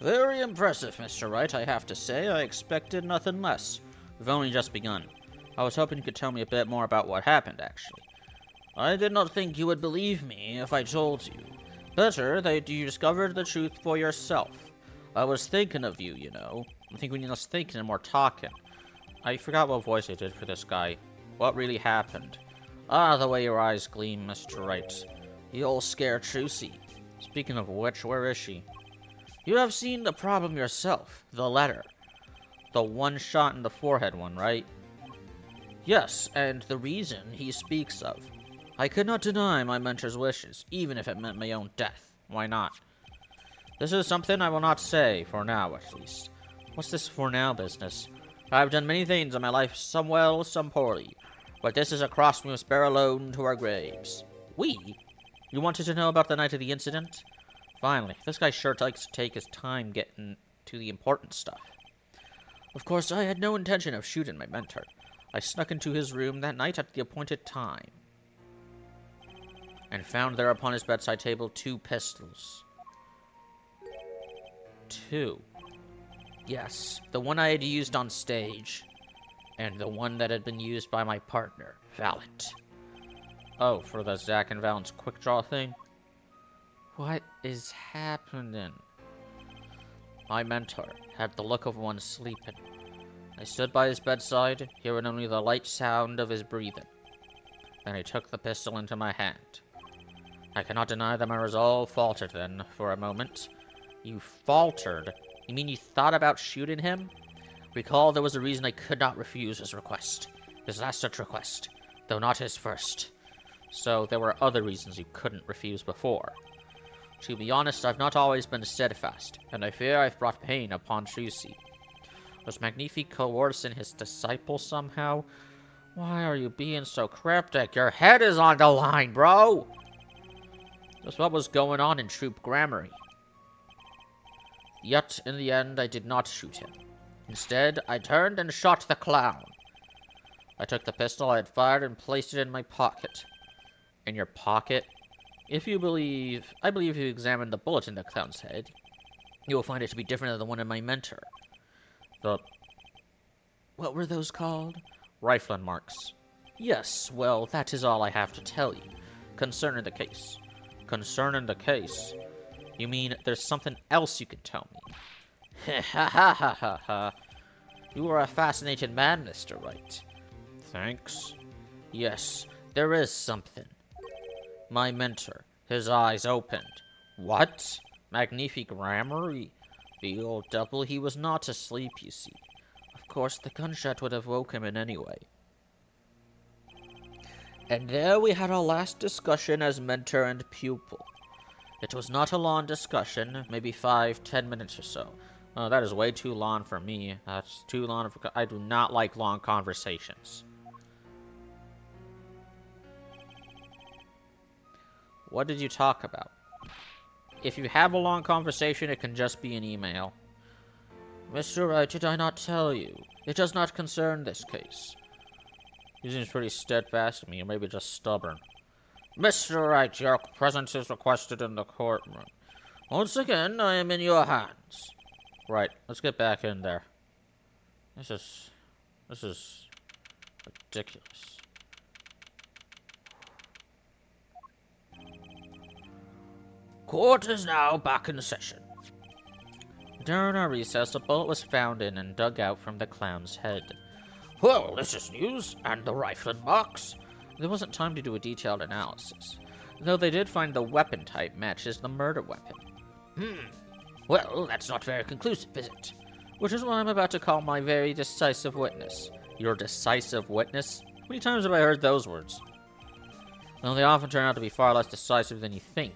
Very impressive, Mr. Wright, I have to say. I expected nothing less. We've only just begun. I was hoping you could tell me a bit more about what happened, actually. I did not think you would believe me if I told you. Better that you discovered the truth for yourself. I was thinking of you, you know. I think we need less thinking and more talking. I forgot what voice I did for this guy. What really happened? Ah, the way your eyes gleam, Mr. Wright. You all scare Trucy. Speaking of which, where is she? You have seen the problem yourself. The letter. The one shot in the forehead one, right? Yes, and the reason he speaks of. I could not deny my mentor's wishes, even if it meant my own death. Why not? This is something I will not say, for now at least. What's this for now business? I've done many things in my life, some well, some poorly. But this is a cross we must bear alone to our graves. We? You wanted to know about the night of the incident? Finally, this guy sure likes to take his time getting to the important stuff. Of course, I had no intention of shooting my mentor. I snuck into his room that night at the appointed time, and found there upon his bedside table 2 pistols. 2. Yes, the one I had used on stage, and the one that had been used by my partner, Valent. Oh, for the Zack and Valent's quick draw thing? What is happening? My mentor had the look of one sleeping. I stood by his bedside, hearing only the light sound of his breathing. Then I took the pistol into my hand. I cannot deny that my resolve faltered then, for a moment. You faltered? You mean you thought about shooting him? Recall there was a reason I could not refuse his request. His last such request, though not his first. So there were other reasons you couldn't refuse before. To be honest, I've not always been steadfast, and I fear I've brought pain upon Trucy. Was Magnifique coercing his disciple somehow? Why are you being so cryptic? Your head is on the line, bro! That's what was going on in Troop Grammary. Yet, in the end, I did not shoot him. Instead, I turned and shot the clown. I took the pistol I had fired and placed it in my pocket. In your pocket? I believe if you examine the bullet in the clown's head, you will find it to be different than the one in my mentor. What were those called? Rifling marks. Yes, well, that is all I have to tell you. Concerning the case. Concerning the case? You mean there's something else you could tell me? Ha ha ha ha ha. You are a fascinating man, Mr. Wright. Thanks. Yes, there is something. My mentor, his eyes opened. What? Magnifique Grammary? The old double, he was not asleep, you see. Of course, the gunshot would have woke him in any way. And there we had our last discussion as mentor and pupil. It was not a long discussion, maybe 5-10 minutes or so. Oh, that is way too long for me. That's too long. I do not like long conversations. What did you talk about? If you have a long conversation, it can just be an email. Mr. Wright, did I not tell you? It does not concern this case. He seems pretty steadfast to me, or maybe just stubborn. Mr. Wright, your presence is requested in the courtroom. Once again, I am in your hands. Right, let's get back in there. This is ridiculous. Court is now back in session. During our recess, a bullet was found in and dug out from the clown's head. Well, this is news, and the rifling marks. There wasn't time to do a detailed analysis, though they did find the weapon type matches the murder weapon. Well, that's not very conclusive, is it? Which is why I'm about to call my very decisive witness. Your decisive witness? How many times have I heard those words? Well, they often turn out to be far less decisive than you think.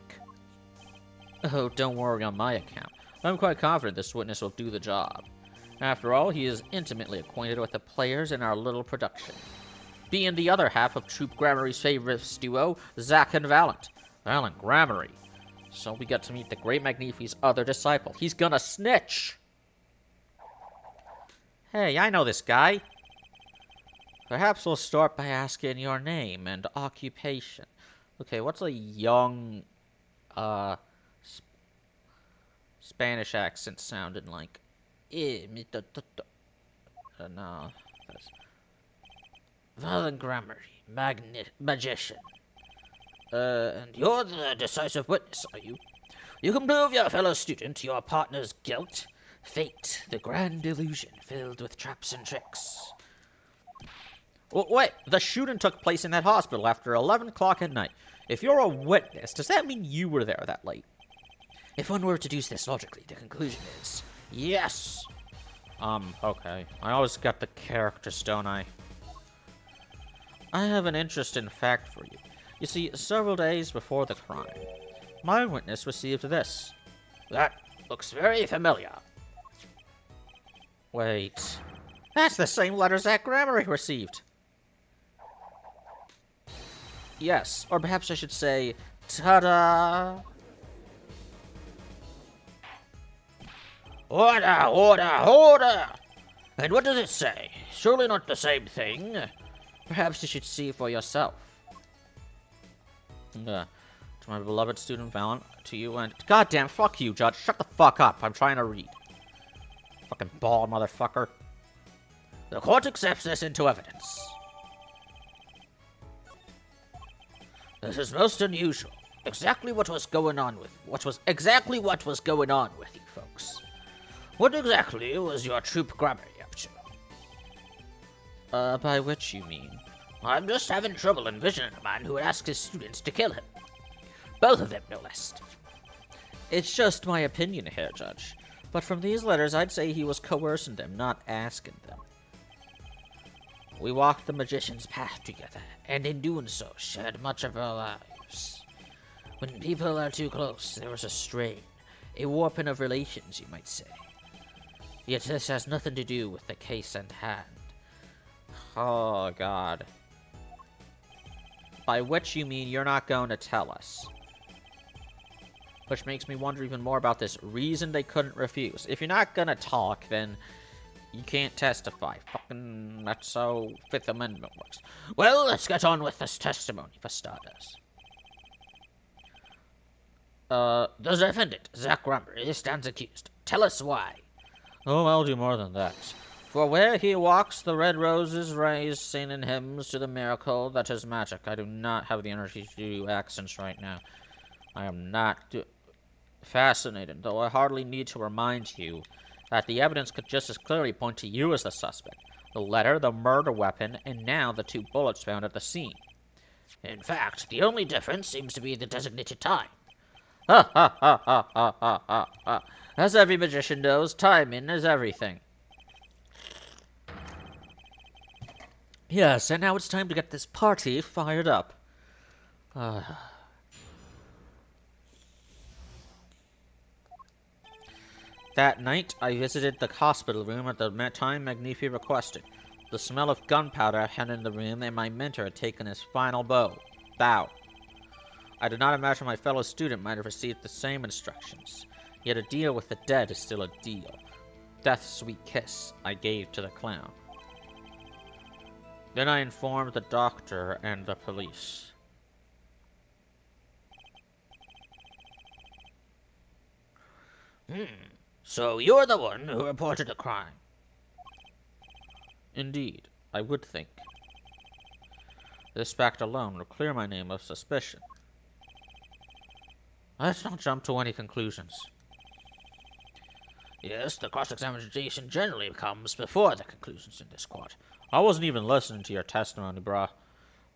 Oh, don't worry on my account. I'm quite confident this witness will do the job. After all, he is intimately acquainted with the players in our little production, being the other half of Troop Grammary's favorite duo, Zack and Valent. Valent Grammary. So we get to meet the great Magnifique's other disciple. He's gonna snitch! Hey, I know this guy. Perhaps we'll start by asking your name and occupation. Okay, what's a young, Spanish accent sounded like, no, that's Father Grammarly, magician. And you're the decisive witness, are you? You can prove your fellow student your partner's guilt. Fate, the grand illusion filled with traps and tricks. Well, wait, the shooting took place in that hospital after 11 o'clock at night. If you're a witness, does that mean you were there that late? If one were to deduce this logically, the conclusion is yes. Okay. I always got the characters, don't I? I have an interesting fact for you. You see, several days before the crime, my witness received this. That looks very familiar. Wait. That's the same letter Zach Grammarly received. Yes, or perhaps I should say, ta-da! Order, order, order! And what does it say? Surely not the same thing. Perhaps you should see for yourself. To my beloved student Valen, to you and... Goddamn, fuck you, Judge. Shut the fuck up. I'm trying to read. Fucking bald motherfucker. The court accepts this into evidence. This is most unusual. Exactly what was going on with you folks. What exactly was your troop Grammarly up to? By which you mean? I'm just having trouble envisioning a man who would ask his students to kill him. Both of them, no less. It's just my opinion here, Judge. But from these letters, I'd say he was coercing them, not asking them. We walked the magician's path together, and in doing so, shared much of our lives. When people are too close, there is a strain, a warping of relations, you might say. Yet this has nothing to do with the case at hand. Oh, God. By which you mean you're not going to tell us. Which makes me wonder even more about this reason they couldn't refuse. If you're not gonna talk, then you can't testify. Fucking, that's how Fifth Amendment works. Well, let's get on with this testimony, for starters. The defendant, Zach Grammarly, stands accused. Tell us why. Oh, I'll do more than that. For where he walks, the red roses raise, singing hymns to the miracle that is magic. I do not have the energy to do accents right now. I am not fascinated, though I hardly need to remind you that the evidence could just as clearly point to you as the suspect. The letter, the murder weapon, and now the 2 bullets found at the scene. In fact, the only difference seems to be the designated time. Ha ha ha ha ha ha ha ha. As every magician knows, timing is everything. Yes, and now it's time to get this party fired up. That night, I visited the hospital room at the time Magnifi requested. The smell of gunpowder had in the room, and my mentor had taken his final bow. I did not imagine my fellow student might have received the same instructions. Yet a deal with the dead is still a deal. Death's sweet kiss I gave to the clown. Then I informed the doctor and the police. So you're the one who reported the crime? Indeed, I would think. This fact alone will clear my name of suspicion. Let's not jump to any conclusions. Yes, the cross-examination generally comes before the conclusions in this court. I wasn't even listening to your testimony, brah.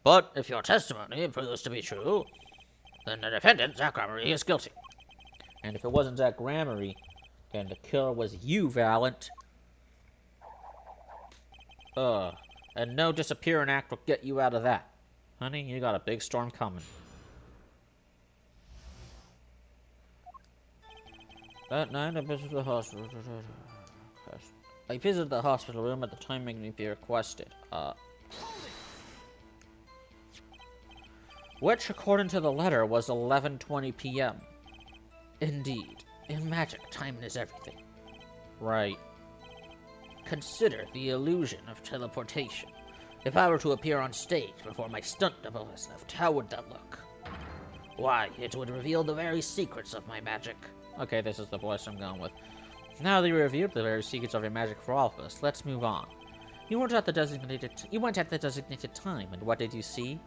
But if your testimony proves to be true, then the defendant, Zach Grammarly, is guilty. And if it wasn't Zach Grammarly, then the killer was you, Valent. And no disappearing act will get you out of that. Honey, you got a big storm coming. That night, I visited the hospital. I visited the hospital room at the time Magnifi requested. Which, according to the letter, was 11:20 p.m. Indeed. In magic, time is everything. Right. Consider the illusion of teleportation. If I were to appear on stage before my stunt double has left, how would that look? Why, it would reveal the very secrets of my magic. Okay, this is the voice I'm going with. Now that you reviewed the very secrets of your magic for all of us, let's move on. You went at the designated time, and what did you see?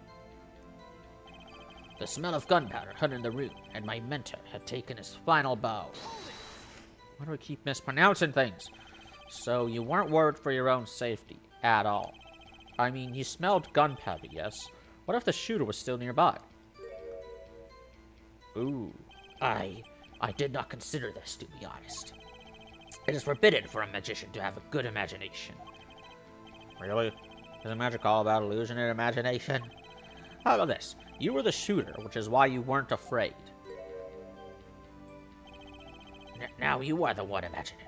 The smell of gunpowder hung in the room, and my mentor had taken his final bow. Why do I keep mispronouncing things? So you weren't worried for your own safety at all. I mean, you smelled gunpowder, yes? What if the shooter was still nearby? Ooh. I did not consider this, to be honest. It is forbidden for a magician to have a good imagination. Really? Isn't magic all about illusion and imagination? How about this? You were the shooter, which is why you weren't afraid. Now you are the one imagining.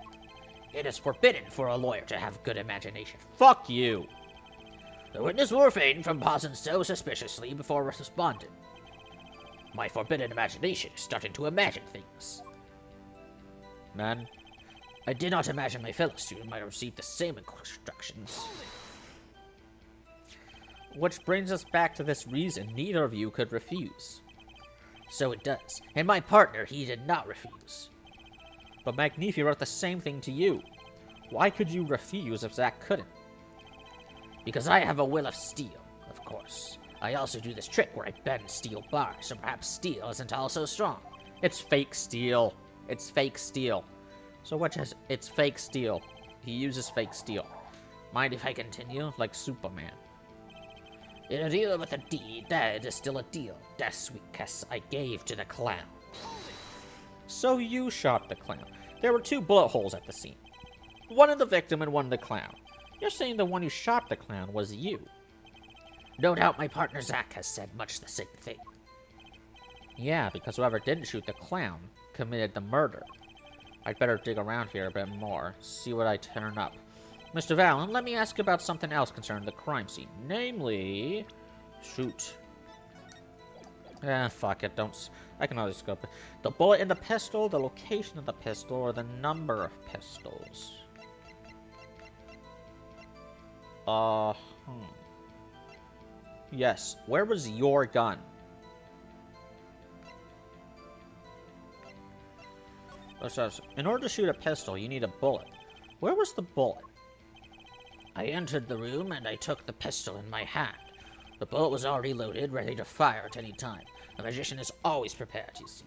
It is forbidden for a lawyer to have good imagination. Fuck you! The witness will refrain from pausing so suspiciously before responding. My forbidden imagination is starting to imagine things. Man, I did not imagine my fellow student might receive the same instructions. Which brings us back to this reason neither of you could refuse. So it does, and my partner, he did not refuse. But Magnifi wrote the same thing to you. Why could you refuse if Zack couldn't? Because I have a will of steel, of course. I also do this trick where I bend steel bars, so perhaps steel isn't all so strong. It's fake steel. It's fake steel. So what is it's fake steel. He uses fake steel. Mind if I continue? Like Superman. In a deal with a deed, that is still a deal. That sweet kiss I gave to the clown. So you shot the clown. There were 2 bullet holes at the scene. One in the victim and one in the clown. You're saying the one who shot the clown was you. No doubt my partner Zack has said much the same thing. Yeah, because whoever didn't shoot the clown committed the murder. I'd better dig around here a bit more, see what I turn up. Mr. Valen, let me ask you about something else concerning the crime scene. Namely... Shoot. Fuck it, don't... I can always go... The bullet in the pistol, the location of the pistol, or the number of pistols? Yes, where was your gun? In order to shoot a pistol, you need a bullet. Where was the bullet? I entered the room and I took the pistol in my hand. The bullet was already loaded, ready to fire at any time. A magician is always prepared, you see.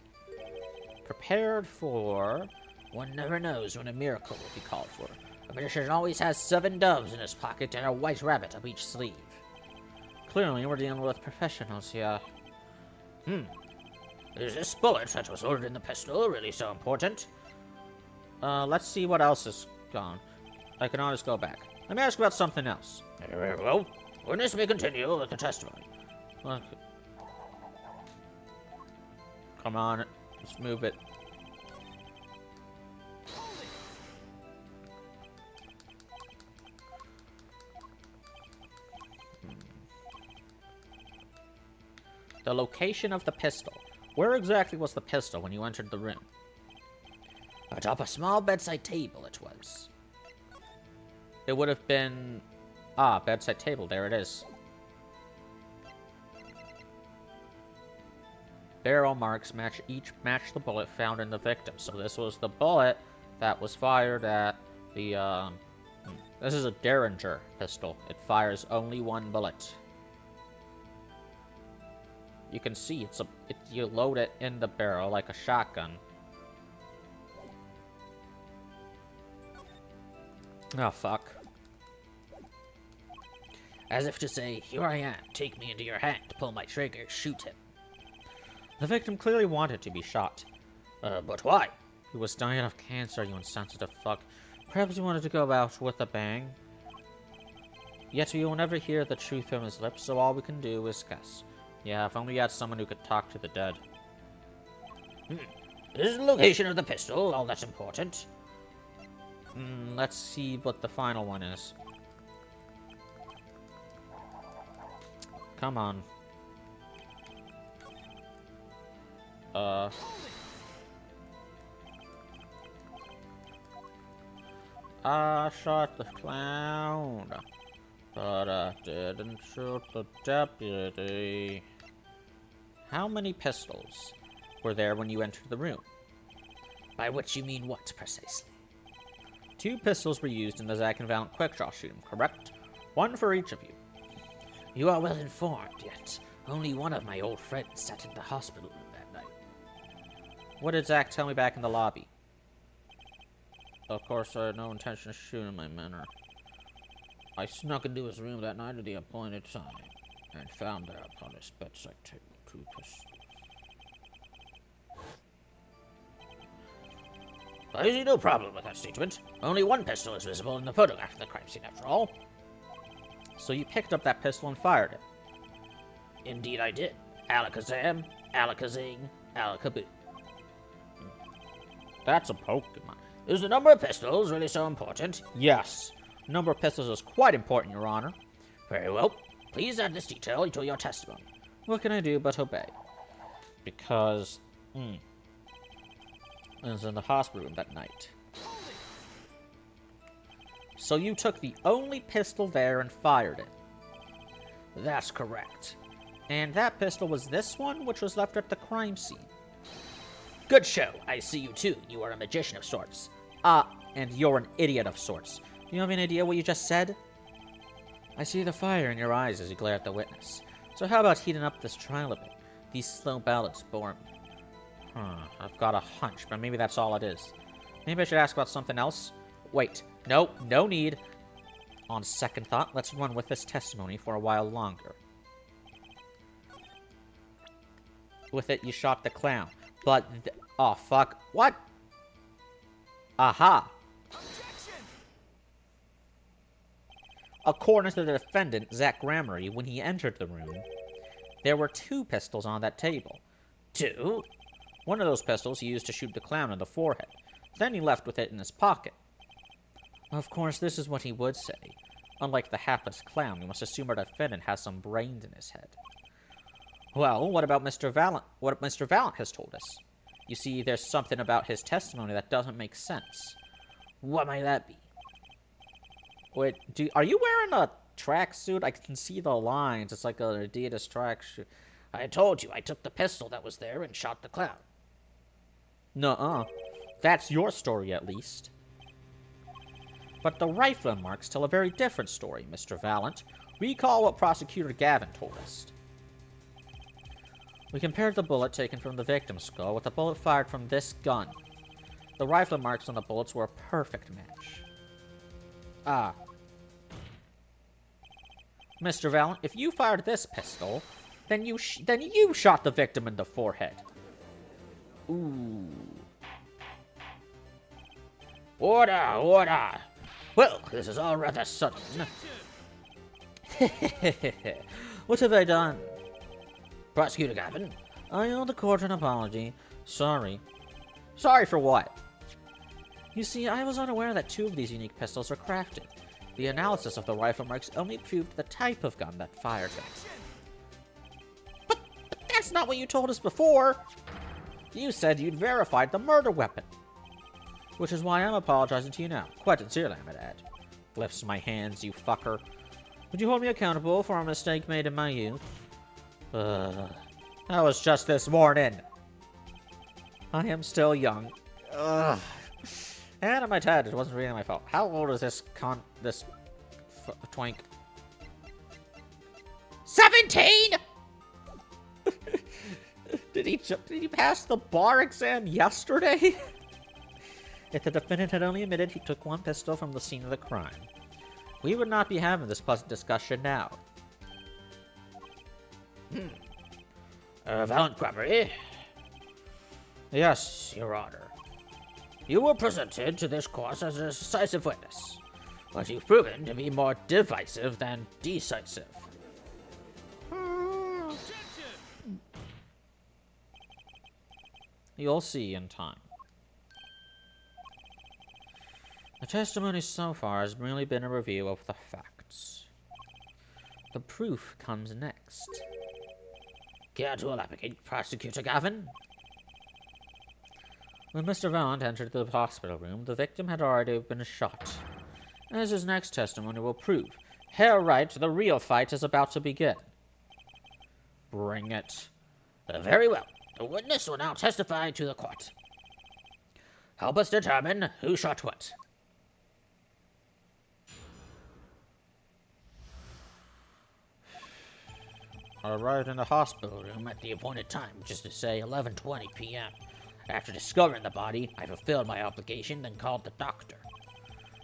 Prepared for... One never knows when a miracle will be called for. A magician always has 7 doves in his pocket and a white rabbit up each sleeve. Clearly, we're dealing with professionals here. Is this bullet that was loaded in the pistol really so important? Let's see what else is gone. I can always go back. Let me ask about something else. Very well. Witness may continue with the testimony. Okay. Come on, let's move it. The location of the pistol. Where exactly was the pistol when you entered the room? Atop a small bedside table it was. It would have been... Ah, bedside table, there it is. Barrel marks match the bullet found in the victim. So this was the bullet that was fired at the, This is a Derringer pistol. It fires only 1 bullet. You can see you load it in the barrel like a shotgun. Oh, fuck. As if to say, here I am, take me into your hand, pull my trigger, shoot him. The victim clearly wanted to be shot. But why? He was dying of cancer, you insensitive fuck. Perhaps he wanted to go out with a bang? Yet we will never hear the truth from his lips, so all we can do is guess. Yeah, if only we had someone who could talk to the dead. Is the location of the pistol all that's important? Let's see what the final one is. Come on. I shot the clown, but I didn't shoot the deputy. How many pistols were there when you entered the room? By which you mean what, precisely? 2 pistols were used in the Zack and Valent quickdraw shooting, correct? 1 for each of you. You are well informed, yet only one of my old friends sat in the hospital room that night. What did Zack tell me back in the lobby? Of course, I had no intention of shooting my men. I snuck into his room that night at the appointed time, and found there upon his bedside table 2 pistols. I see no problem with that statement. Only 1 pistol is visible in the photograph of the crime scene, after all. So you picked up that pistol and fired it? Indeed I did. Alakazam, Alakazing, Alakaboo. That's a Pokemon. Is the number of pistols really so important? Yes. Number of pistols is quite important, Your Honor. Very well. Please add this detail to your testimony. What can I do but obey? Because, I was in the hospital room that night. So you took the only pistol there and fired it? That's correct. And that pistol was this one, which was left at the crime scene. Good show. I see you too. You are a magician of sorts. And you're an idiot of sorts. Do you have any idea what you just said? I see the fire in your eyes as you glare at the witness. So how about heating up this trial a bit? These slow ballots bore me. I've got a hunch, but maybe that's all it is. Maybe I should ask about something else? Wait, no need. On second thought, let's run with this testimony for a while longer. With it, you shot the clown. But, oh fuck, what? Aha! According to the defendant, Zach Gramery, when he entered the room, there were 2 pistols on that table. 2? One of those pistols he used to shoot the clown in the forehead. Then he left with it in his pocket. Of course, this is what he would say. Unlike the hapless clown, we must assume our defendant has some brains in his head. Well, what about Mr. Valent? What Mr. Valent has told us? You see, there's something about his testimony that doesn't make sense. What might that be? Wait, are you wearing a tracksuit? I can see the lines. It's like an Adidas tracksuit. I told you, I took the pistol that was there and shot the clown. Nuh-uh. That's your story, at least. But the rifle marks tell a very different story, Mr. Valent. Recall what Prosecutor Gavin told us. We compared the bullet taken from the victim's skull with the bullet fired from this gun. The rifle marks on the bullets were a perfect match. Mr. Valent, if you fired this pistol, then you shot the victim in the forehead. Ooh. Order! Well, this is all rather sudden. What have I done? Prosecutor Gavin? I owe the court an apology. Sorry. Sorry for what? You see, I was unaware that 2 of these unique pistols are crafted. The analysis of the rifle marks only proved the type of gun that fired them. But that's not what you told us before! You said you'd verified the murder weapon. Which is why I'm apologizing to you now. Quite sincerely, I might add. Lifts my hands, you fucker. Would you hold me accountable for a mistake made in my youth? That was just this morning. I am still young. And I might add, it wasn't really my fault. How old is this twink? 17! Did he pass the bar exam yesterday? If the defendant had only admitted he took 1 pistol from the scene of the crime, we would not be having this pleasant discussion now. Valent Gramery? Yes, Your Honor. You were presented to this court as a decisive witness, but you've proven to be more divisive than decisive. You'll see in time. The testimony so far has merely been a review of the facts. The proof comes next. Care to elaborate, Prosecutor Gavin? When Mr. Valent entered the hospital room, the victim had already been shot. As his next testimony will prove, Herr Wright, the real fight is about to begin. Bring it. Very well. The witness will now testify to the court. Help us determine who shot what. I arrived in the hospital room At the appointed time, which is to say 11:20 p.m. After discovering the body, I fulfilled my obligation, then called the doctor.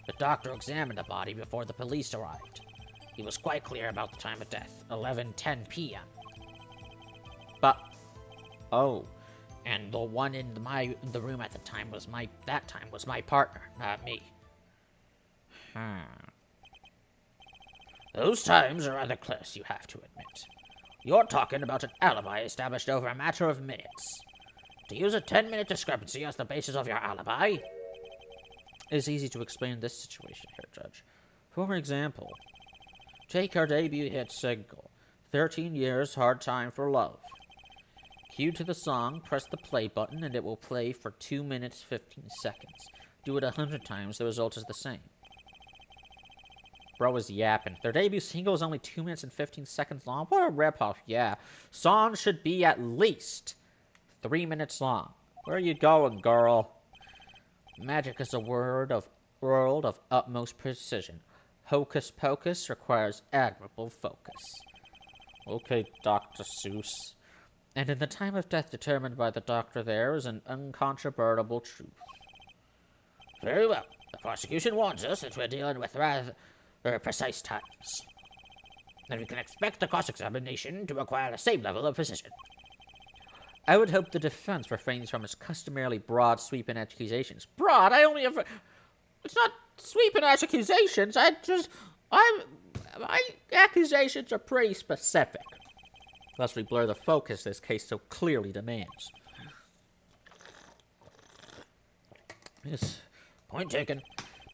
The doctor examined the body before the police arrived. He was quite clear about the time of death, 11:10 p.m. But, oh, And the one in the room at the time was my partner, not me. Those times are rather close, you have to admit. You're talking about an alibi established over a matter of minutes. To use a 10-minute discrepancy as the basis of your alibi? it's easy to explain this situation here, Judge. For example, take our debut hit single, 13 Years, Hard Time for Love. Cue to the song, press the play button, and it will play for 2 minutes 15 seconds. Do it 100 times, the result is the same. Bro is yapping. Their debut single is only 2 minutes and 15 seconds long? What a ripoff, yeah. Songs should be at least 3 minutes long. Where are you going, girl? Magic is a world of utmost precision. Hocus pocus requires admirable focus. Okay, Dr. Seuss. And in the time of death determined by the doctor there is an uncontrovertible truth. Very well. The prosecution warns us that we're dealing with rather precise times. And we can expect the cross-examination to require the same level of precision. I would hope the defense refrains from its customarily broad sweeping accusations. Broad? I only have... It's not sweeping accusations. My accusations are pretty specific. Lest we blur the focus this case so clearly demands. Yes. Point taken.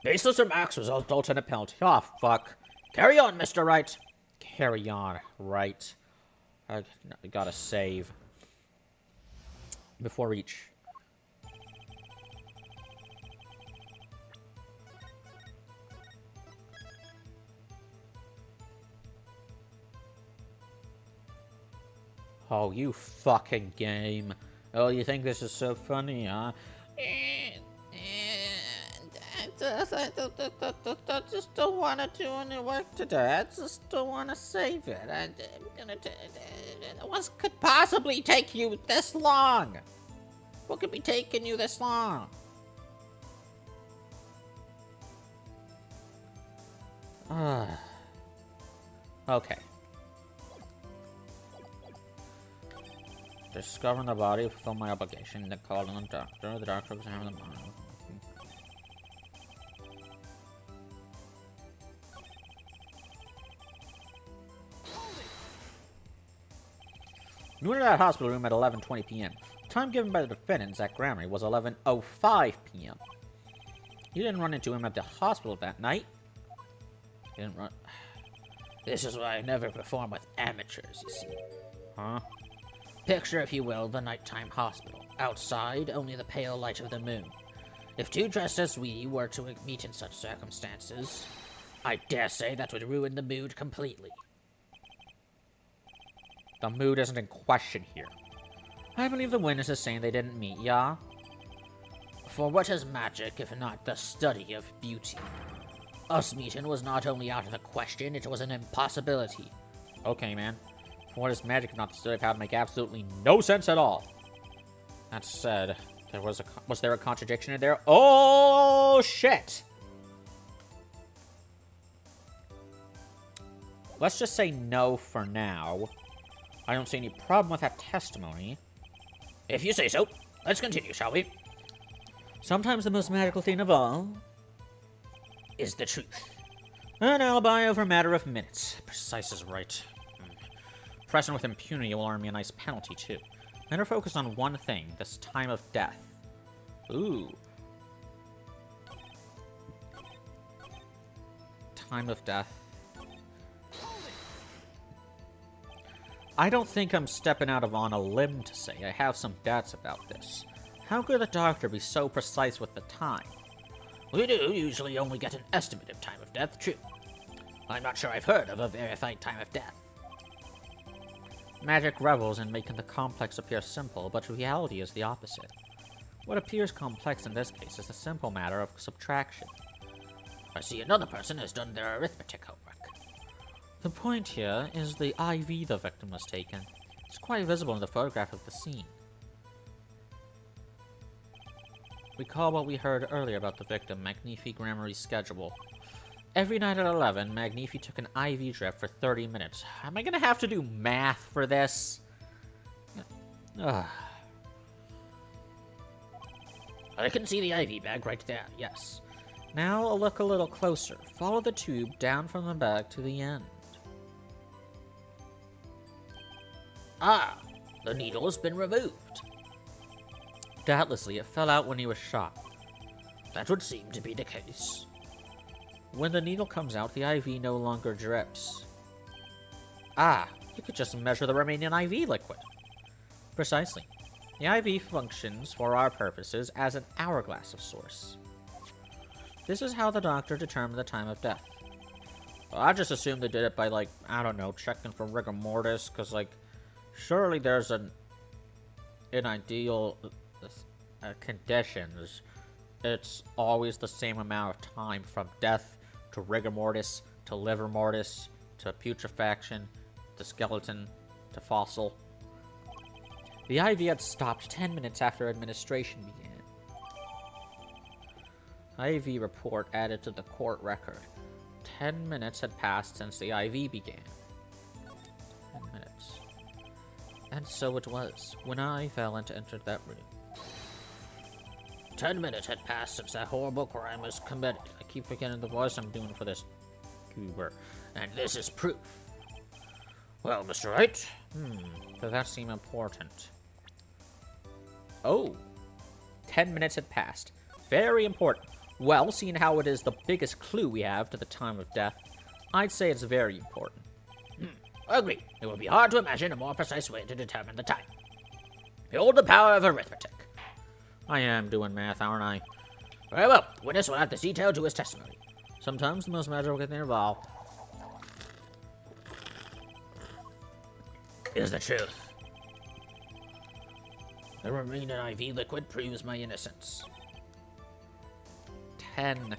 Baseless remarks result in a penalty. Oh, fuck. Carry on, Mr. Wright. Carry on, right. I gotta save. Before each. Oh, you fucking game. Oh, you think this is so funny, huh? I just don't want to do any work today. I just don't want to save it. What could possibly take you this long? What could be taking you this long? Okay. Discovering the body, fulfill my obligation, then called on the doctor. The doctor examined the body. You entered that hospital room at 11:20 p.m. The time given by the defendant, Zach Grammy, was 11:05 p.m. You didn't run into him at the hospital that night. You didn't run... This is why I never perform with amateurs, you see. Huh? Picture, if you will, the nighttime hospital. Outside, only the pale light of the moon. If two dressed as we were to meet in such circumstances, I dare say that would ruin the mood completely. The mood isn't in question here. I believe the witness is saying they didn't meet, yeah? For what is magic if not the study of beauty? Us meeting was not only out of the question, it was an impossibility. Okay, man. For what is magic if not the study of how to make absolutely no sense at all? That said, was there a contradiction in there? Oh, shit! Let's just say no for now. I don't see any problem with that testimony. If you say so, let's continue, shall we? Sometimes the most magical thing of all is the truth. An alibi over a matter of minutes. Precise is right. Present with impunity will earn me a nice penalty, too. Better focus on one thing, this time of death. Ooh. Time of death. I don't think I'm stepping out on a limb to say I have some doubts about this. How could the doctor be so precise with the time? We do usually only get an estimate of time of death, true. I'm not sure I've heard of a verified time of death. Magic revels in making the complex appear simple, but reality is the opposite. What appears complex in this case is a simple matter of subtraction. I see another person has done their arithmetic homework. The point here is the IV the victim was taken. It's quite visible in the photograph of the scene. Recall what we heard earlier about the victim, Magnifi Gramarye's schedule. Every night at 11, Magnifi took an IV drip for 30 minutes. Am I gonna have to do math for this? Ugh. I can see the IV bag right there, yes. Now I'll look a little closer. Follow the tube down from the bag to the end. Ah, the needle has been removed. Doubtlessly, it fell out when he was shot. That would seem to be the case. When the needle comes out, the IV no longer drips. Ah, you could just measure the remaining IV liquid. Precisely. The IV functions, for our purposes, as an hourglass of sorts. This is how the doctor determined the time of death. Well, I just assumed they did it by, like, I don't know, checking for rigor mortis, because, like, surely there's an ideal conditions. It's always the same amount of time from death to rigor mortis to livor mortis to putrefaction to skeleton to fossil. The IV had stopped 10 minutes after administration began. IV report added to the court record. 10 minutes had passed since the IV began. 10 minutes. And so it was, when I, Valent, entered that room. 10 minutes had passed since that horrible crime was committed. I keep forgetting the voice I'm doing for this goober. And this is proof. Well, Mr. Wright? Does that seem important? Oh, 10 minutes had passed. Very important. Well, seeing how it is the biggest clue we have to the time of death, I'd say it's very important. Agreed. It would be hard to imagine a more precise way to determine the time. Behold the power of arithmetic. I am doing math, aren't I? Very well. The witness will have this detailed to his testimony. Sometimes the most magical thing involved is the truth. The remaining IV liquid proves my innocence. 10.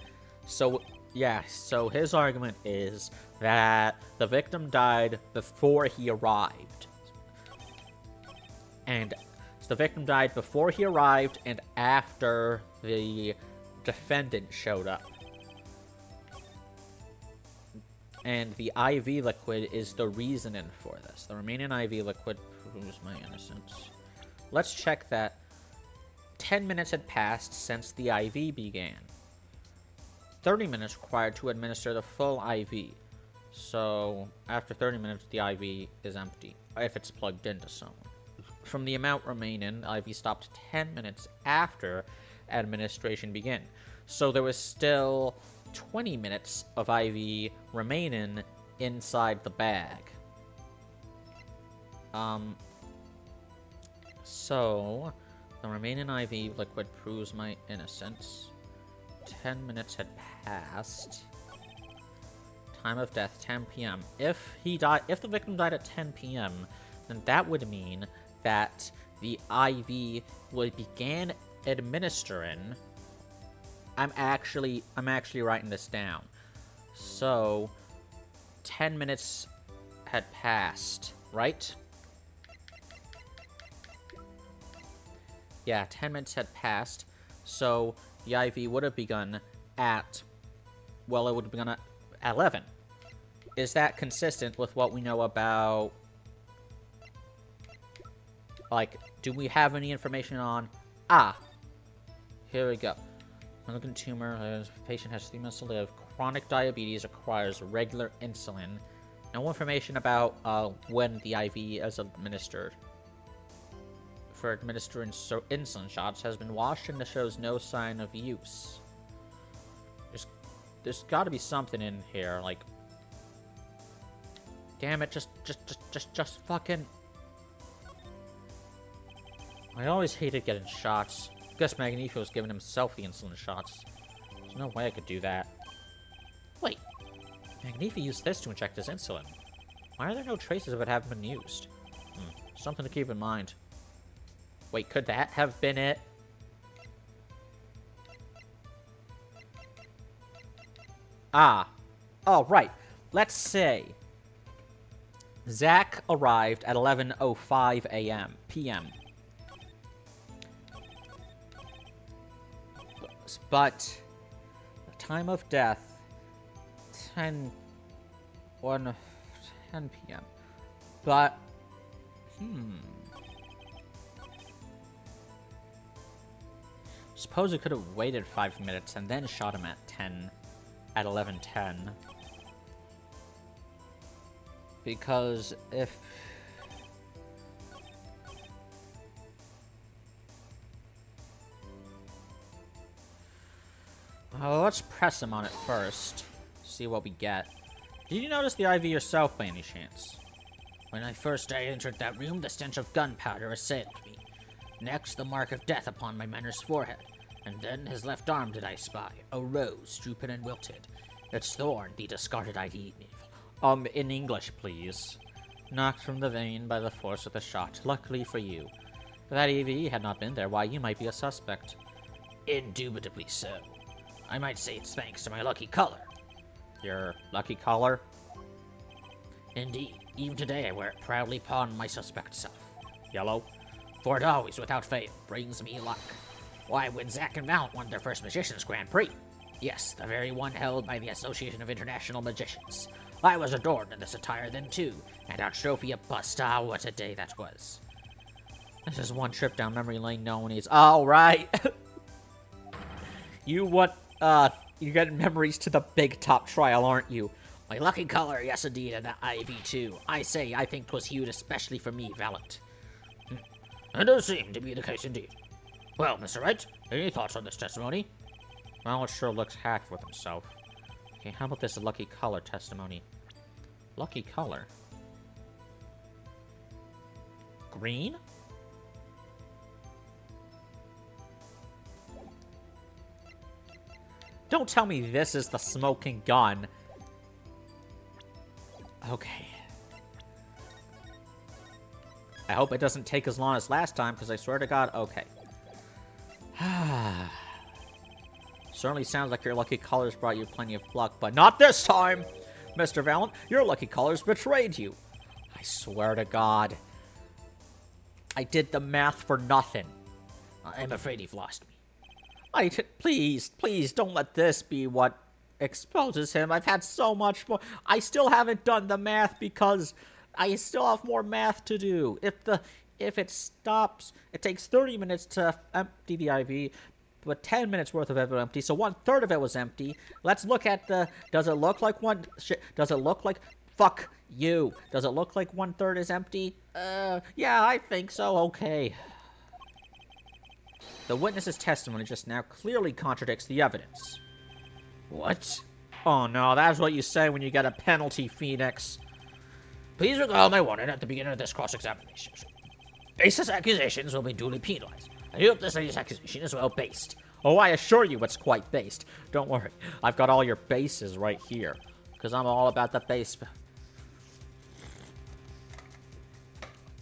So, yeah, so his argument is that the victim died before he arrived. And so the victim died before he arrived and after the defendant showed up. And the IV liquid is the reasoning for this. The remaining IV liquid proves my innocence. Let's check that 10 minutes had passed since the IV began. 30 minutes required to administer the full IV. So, after 30 minutes, the IV is empty, if it's plugged into someone. From the amount remaining, IV stopped 10 minutes after administration began. So there was still 20 minutes of IV remaining inside the bag. So, the remaining IV liquid proves my innocence. 10 minutes had passed. Time of death, 10 p.m. If the victim died at 10 p.m., then that would mean that the IV began administering. I'm actually writing this down. So, 10 minutes had passed, right? Yeah, 10 minutes had passed, so the IV would have begun at, well, it would have begun at 11. Is that consistent with what we know about, like, do we have any information on, here we go. Malignant tumor, the patient has 3 months to live, chronic diabetes requires regular insulin. No information about when the IV is administered. For administering insulin shots has been washed and shows no sign of use. There's got to be something in here, like, damn it, just fucking. I always hated getting shots. Guess Magnifi was giving himself the insulin shots. There's no way I could do that. Wait, Magnifi used this to inject his insulin. Why are there no traces of it having been used? Something to keep in mind. Wait, could that have been it? Ah. Oh, right. Let's say Zach arrived at 11:05 p.m. But the time of death, 10 p.m. But, suppose we could have waited 5 minutes and then shot him at 11:10. Because if... let's press him on it first. See what we get. Did you notice the IV yourself by any chance? When I entered that room, the stench of gunpowder assailed me. Next, the mark of death upon my mentor's forehead. And then his left arm did I spy, a rose, drooping and wilted. Its thorn the discarded IV needle. In English, please. Knocked from the vein by the force of the shot. Luckily for you. If that EV had not been there, why, you might be a suspect. Indubitably so. I might say it's thanks to my lucky color. Your lucky collar? Indeed. Even today I wear it proudly upon my suspect self. Yellow? For it always, without fail, brings me luck. Why, when Zack and Valiant won their first Magicians Grand Prix, yes, the very one held by the Association of International Magicians, I was adorned in this attire then too, and our trophy a bust. Ah, what a day that was. This is one trip down memory lane no one needs. All right. You're getting memories to the Big Top trial, aren't you? My lucky color, yes indeed, and the IV too. I think 'twas hued especially for me, Valiant. It does seem to be the case indeed. Well, Mr. Wright, any thoughts on this testimony? Well, it sure looks hacked with himself. Okay, how about this lucky color testimony? Lucky color? Green? Don't tell me this is the smoking gun. Okay. I hope it doesn't take as long as last time, because I swear to God, okay. Certainly sounds like your lucky colors brought you plenty of luck, but not this time! Mr. Valiant, your lucky colors betrayed you. I swear to God. I did the math for nothing. I'm afraid you've lost me. Please, don't let this be what exposes him. I've had so much more. I still haven't done the math because I still have more math to do. If it stops, it takes 30 minutes to empty the IV, but 10 minutes worth of it was empty, so 1/3 of it was empty. Let's look at does it look like fuck you. Does it look like 1/3 is empty? Yeah, I think so, okay. The witness's testimony just now clearly contradicts the evidence. What? Oh no, that's what you say when you get a penalty, Phoenix. Please recall my warning at the beginning of this cross-examination. Baseless accusations will be duly penalized. I hope this lady's accusation is well based. Oh, I assure you it's quite based. Don't worry, I've got all your bases right here. Because I'm all about the base.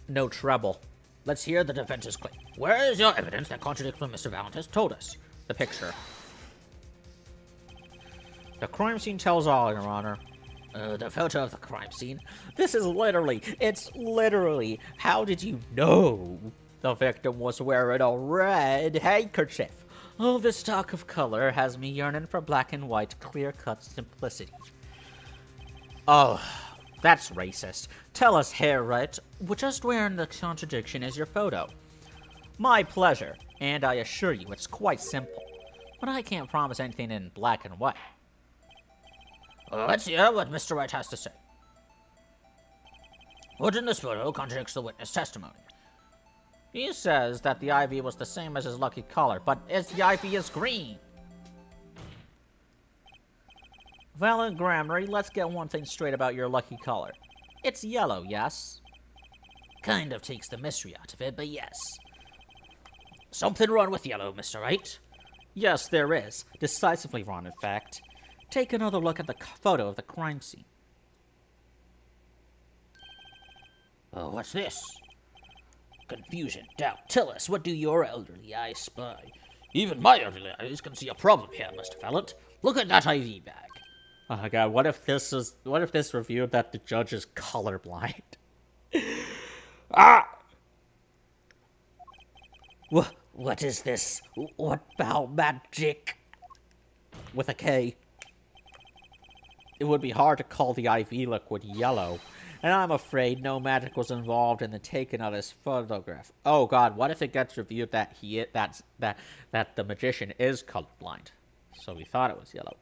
No treble. Let's hear the defense's claim. Where is your evidence that contradicts what Mr. Valiant has told us? The picture. The crime scene tells all, Your Honor. The photo of the crime scene? It's literally, how did you know the victim was wearing a red handkerchief? All this talk of color has me yearning for black and white, clear-cut simplicity. Oh, that's racist. Tell us, Herr Wright, just where in the contradiction is your photo? My pleasure, and I assure you it's quite simple. But I can't promise anything in black and white. Let's hear what Mr. Wright has to say. What in this photo contradicts the witness' testimony? He says that the IV was the same as his lucky color, but the IV is green. Valiant Grammary, let's get one thing straight about your lucky color. It's yellow, yes? Kind of takes the mystery out of it, but yes. Something wrong with yellow, Mr. Wright? Yes, there is. Decisively wrong, in fact. Take another look at the photo of the crime scene. Oh, what's this? Confusion, doubt. Tell us, what do your elderly eyes spy? Even my elderly eyes can see a problem here, Mr. Valiant. Look at that IV bag. Oh my god, what if this revealed that the judge is colorblind? Ah! What is this? What foul magic? With a K. It would be hard to call the IV liquid yellow, and I'm afraid no magic was involved in the taking of this photograph. Oh god, what if it gets revealed that that the magician is colorblind? So we thought it was yellow.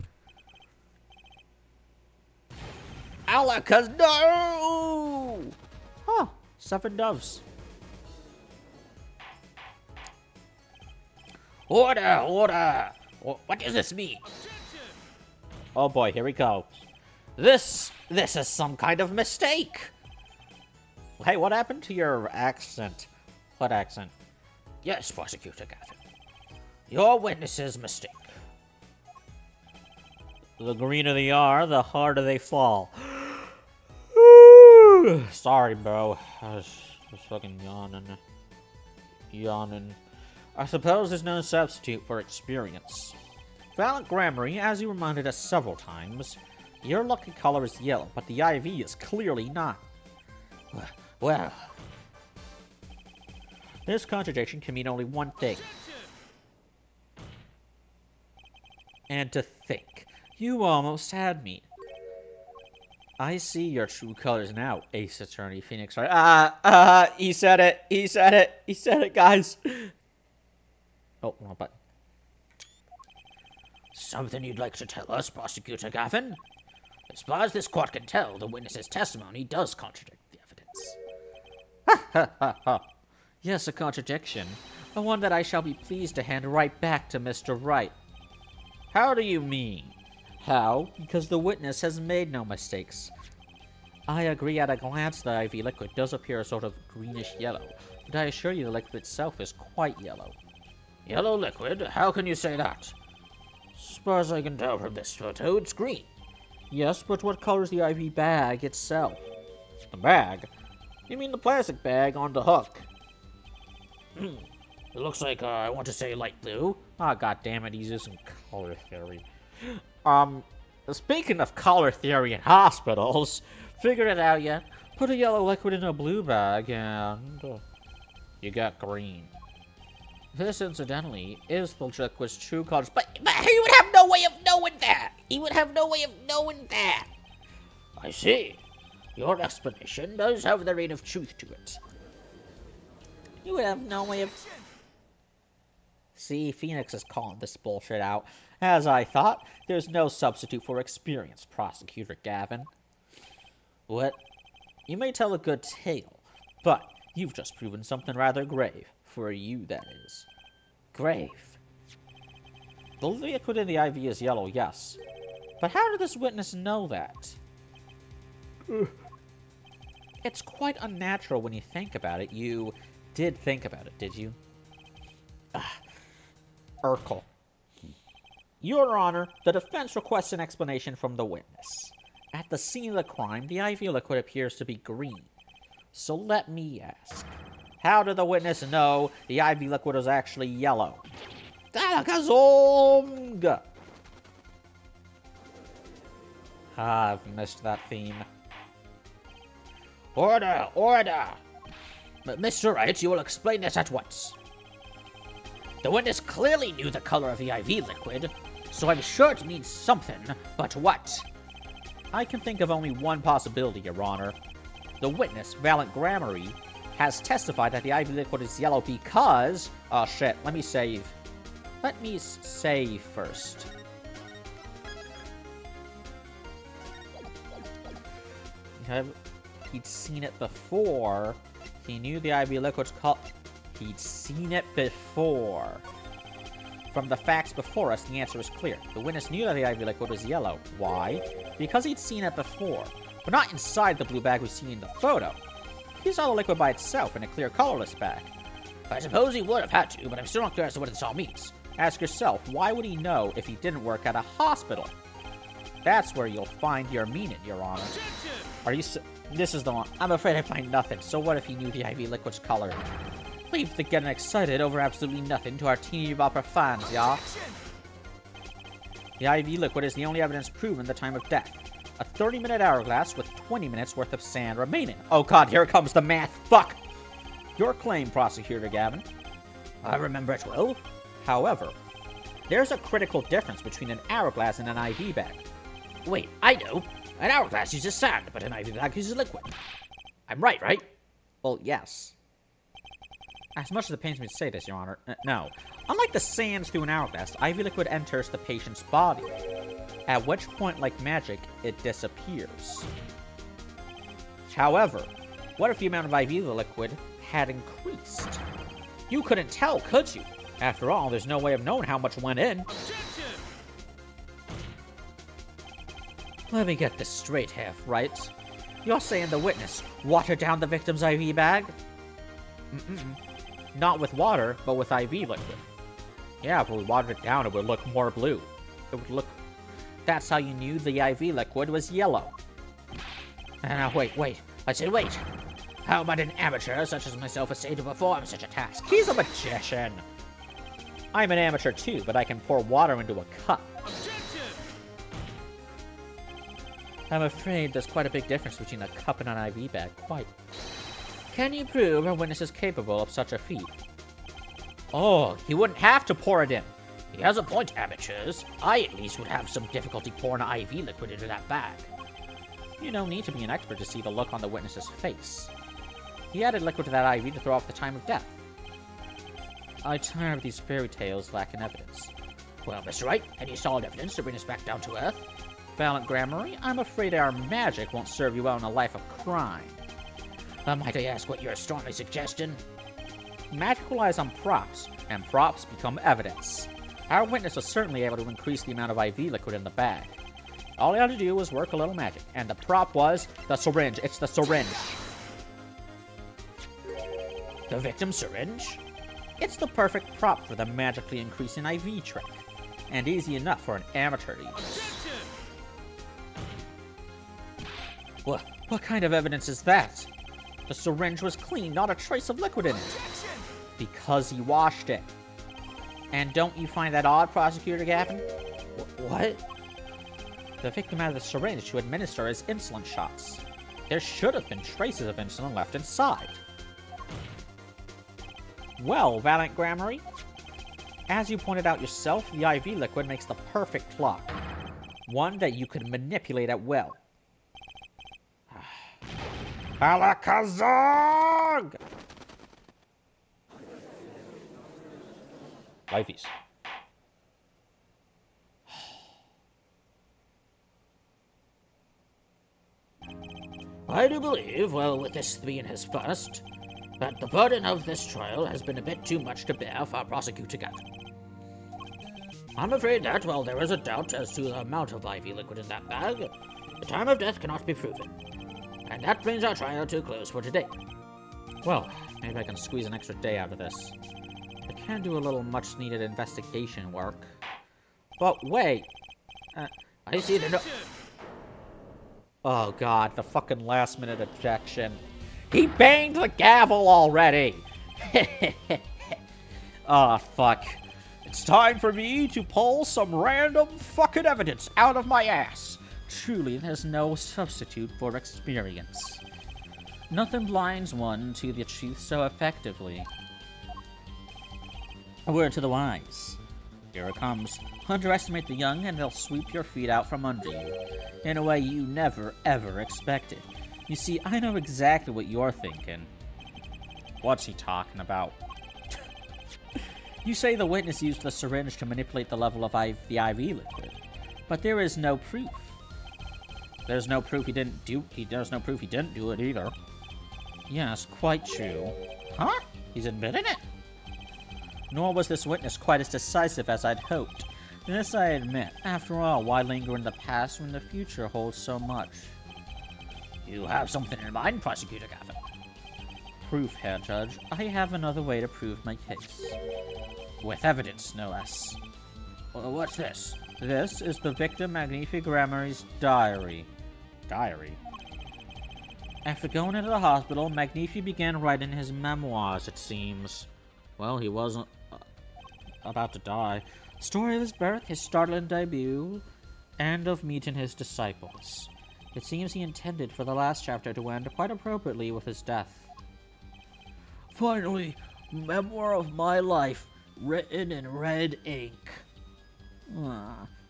Alakaz, no! Huh, 7 doves. Order! Order! What does this mean? Oh boy, here we go. This is some kind of mistake. Hey, what happened to your accent? What accent? Yes, Prosecutor Gavin. Your witness's mistake. The greener they are, the harder they fall. Sorry, bro. I was fucking yawning. I suppose there's no substitute for experience. Valiant Grammary, as you reminded us several times, your lucky color is yellow, but the IV is clearly not. Well, this contradiction can mean only one thing. And to think, you almost had me. I see your true colors now, Ace Attorney Phoenix. He said it, guys. Oh, wrong button. something you'd like to tell us, Prosecutor Gavin? As far as this court can tell, the witness's testimony does contradict the evidence. Ha ha ha ha. Yes, a contradiction. But one that I shall be pleased to hand right back to Mr. Wright. How do you mean? How? Because the witness has made no mistakes. I agree at a glance that IV liquid does appear a sort of greenish yellow, but I assure you the liquid itself is quite yellow. Yellow liquid? How can you say that? As far as I can tell from this photo, it's green. Yes, but what color is the IV bag itself? The bag? You mean the plastic bag on the hook? It looks like, I want to say light blue. Ah, god damn it, he's using color theory. Speaking of color theory in hospitals, figured it out yet? Put a yellow liquid in a blue bag and you got green. This, incidentally, is the liquid's true colors, But he would have no way of knowing that! He would have no way of knowing that! I see. Your explanation does have the ring of truth to it. You would have no way of... See, Phoenix is calling this bullshit out. As I thought, there's no substitute for experience, Prosecutor Gavin. What? You may tell a good tale, but you've just proven something rather grave. For you, that is. Grave. The liquid in the IV is yellow, yes. But how did this witness know that? It's quite unnatural when you think about it. You did think about it, did you? Urkel. Your Honor, the defense requests an explanation from the witness. At the scene of the crime, the IV liquid appears to be green. So let me ask, how did the witness know the IV liquid was actually yellow? Dalakazong! I've missed that theme. Order! Order! But Mr. Wright, you will explain this at once. The witness clearly knew the color of the IV liquid, so I'm sure it means something, but what? I can think of only one possibility, Your Honor. The witness, Valiant Grammary, has testified that the IV liquid is yellow because... Oh shit, let me save. Let me save first. He'd seen it before. He knew the IV liquid's color. He'd seen it before. From the facts before us, the answer is clear. The witness knew that the IV liquid was yellow. Why? Because he'd seen it before. But not inside the blue bag we see in the photo. He saw the liquid by itself in a clear colorless bag. I suppose he would have had to, but I'm still not clear as to what this all means. Ask yourself, why would he know if he didn't work at a hospital? That's where you'll find your meaning, Your Honor. Are you This is the one. I'm afraid I find nothing. So what if he knew the IV liquid's color? Leave the getting excited over absolutely nothing to our teenage opera fans, y'all. The IV liquid is the only evidence proven the time of death. A 30-minute hourglass with 20 minutes worth of sand remaining. Oh god, here comes the math. Fuck! Your claim, Prosecutor Gavin. I remember it well. However, there's a critical difference between an hourglass and an IV bag. Wait, I know. An hourglass uses sand, but an IV bag uses liquid. I'm right, right? Well, yes. As much as it pains me to say this, Your Honor, no. Unlike the sands through an hourglass, IV liquid enters the patient's body, at which point, like magic, it disappears. However, what if the amount of IV liquid had increased? You couldn't tell, could you? After all, there's no way of knowing how much went in. Let me get this straight, Half-Right. You're saying the witness watered down the victim's IV bag? Not with water, but with IV liquid. Yeah, if we watered it down, it would look more blue. It would look... That's how you knew the IV liquid was yellow. Now, wait. I said wait. How about an amateur such as myself is able to perform such a task? He's a magician. I'm an amateur too, but I can pour water into a cup. I'm afraid there's quite a big difference between a cup and an IV bag, quite. Can you prove a witness is capable of such a feat? Oh, he wouldn't have to pour it in. He has a point, amateurs. I at least would have some difficulty pouring IV liquid into that bag. You don't need to be an expert to see the look on the witness's face. He added liquid to that IV to throw off the time of death. I tire of these fairy tales lacking evidence. Well, Mr. Wright, any solid evidence to bring us back down to earth? Valiant Gramarye, I'm afraid our magic won't serve you well in a life of crime. Might I ask what you're strongly suggesting? Magic relies on props, and props become evidence. Our witness was certainly able to increase the amount of IV liquid in the bag. All he had to do was work a little magic, and the prop was the syringe. It's the syringe. The victim's syringe? It's the perfect prop for the magically increasing IV trick, and easy enough for an amateur to use. What kind of evidence is that? The syringe was clean, not a trace of liquid in it. Because he washed it. And don't you find that odd, Prosecutor Gavin? What? The victim had the syringe to administer his insulin shots. There should have been traces of insulin left inside. Well, Valiant Gramarye, as you pointed out yourself, the IV liquid makes the perfect clock. One that you could manipulate at will. Alakazog! Lifeys. I do believe, well, with this being his first, that the burden of this trial has been a bit too much to bear for Prosecutor Gavin. I'm afraid that, while there is a doubt as to the amount of IV liquid in that bag, the time of death cannot be proven. And that brings our trial to a close for today. Well, maybe I can squeeze an extra day out of this. I can do a little much-needed investigation work. But wait! I see the Oh god, the fucking last-minute objection. He banged the gavel already! Oh, fuck. It's time for me to pull some random fucking evidence out of my ass. Truly, there's no substitute for experience. Nothing blinds one to the truth so effectively. A word to the wise. Here it comes. Underestimate the young and they'll sweep your feet out from under you, in a way you never ever expected. You see, I know exactly what you're thinking. What's he talking about? You say the witness used the syringe to manipulate the level of the IV liquid, but there is no proof. There's no proof he didn't do it either. Yes, quite true. Huh? He's admitting it? Nor was this witness quite as decisive as I'd hoped. This I admit. After all, why linger in the past when the future holds so much? You have something in mind, Prosecutor Gavin? Proof, Herr Judge. I have another way to prove my case. With evidence, no less. Well, what's this? This is the victim Magnifi Gramarye's diary. Diary? After going into the hospital, Magnifi began writing his memoirs, it seems. Well, he wasn't about to die, Story of his birth, his startling debut, and of meeting his disciples. It seems he intended for the last chapter to end quite appropriately with his death. Finally, memoir of my life, written in red ink.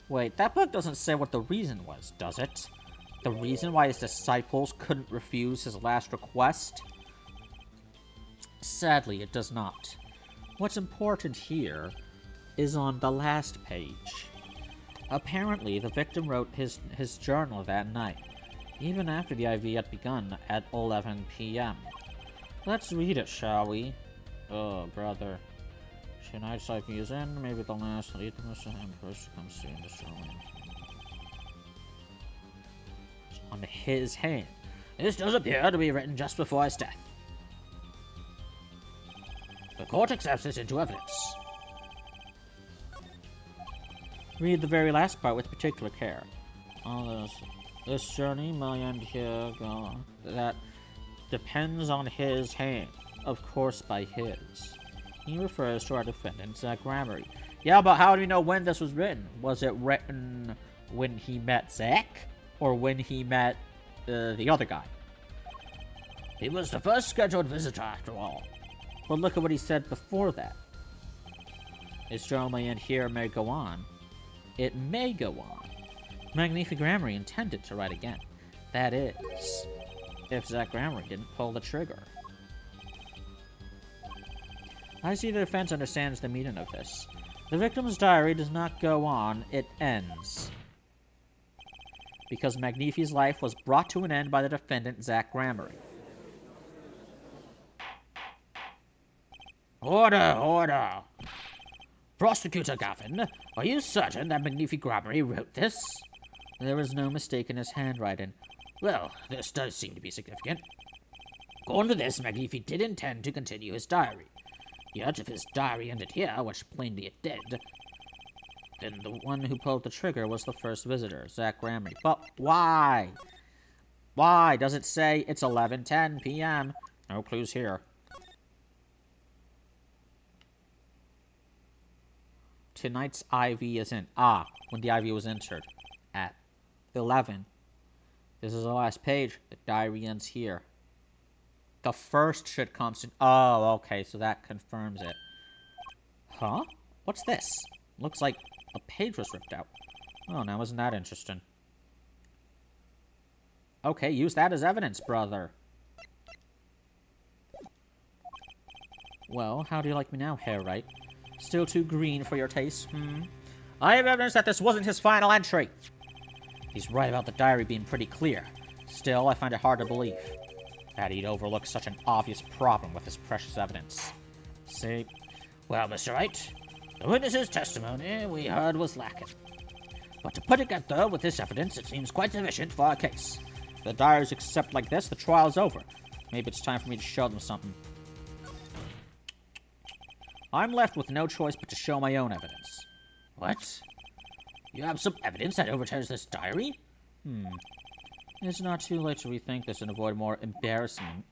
Wait, that book doesn't say what the reason was, does it? The reason why his disciples couldn't refuse his last request? Sadly, it does not. What's important here is on the last page. Apparently, the victim wrote his journal that night, even after the IV had begun at 11 p.m. Let's read it, shall we? Oh, brother. Tonight's IV is in, maybe the last litmus empress comes soon to show him. On his hand. This does appear to be written just before his death. The court accepts this into evidence. Read the very last part with particular care. On this journey may end here, that depends on his hand. Of course, by his. He refers to our defendant, Zach Gramery. Yeah, but how do you know when this was written? Was it written when he met Zach? Or when he met the other guy? He was the first scheduled visitor, after all. But look at what he said before that. His journal may end here, may go on. It may go on. Magnific Gramery intended to write again. That is, if Zach Gramery didn't pull the trigger. I see the defense understands the meaning of this. The victim's diary does not go on, it ends. Because Magnifi's life was brought to an end by the defendant, Zach Gramery. Order, order! Prosecutor Gavin, are you certain that Magnific Gramery wrote this? There was no mistake in his handwriting. Well, this does seem to be significant. According to this, Magnifi did intend to continue his diary. Yet, if his diary ended here, which plainly it did, then the one who pulled the trigger was the first visitor, Zach Gramery. But why? Why does it say it's 11:10 p.m.? No clues here. Tonight's IV is in. When the IV was entered. At 11. This is the last page. The diary ends here. The first should come soon. Oh, okay, so that confirms it. Huh? What's this? Looks like a page was ripped out. Oh, now isn't that interesting? Okay, use that as evidence, brother. Well, how do you like me now, Hairwright? Still too green for your taste, I have evidence that this wasn't his final entry. He's right about the diary being pretty clear. Still, I find it hard to believe that he'd overlook such an obvious problem with his precious evidence. See? Well, Mr. Wright, the witness's testimony we heard was lacking. But to put it together with this evidence, it seems quite sufficient for our case. If the diaries accept like this, the trial's over. Maybe it's time for me to show them something. I'm left with no choice but to show my own evidence. What? You have some evidence that overturns this diary? It's not too late to rethink this and avoid more embarrassment.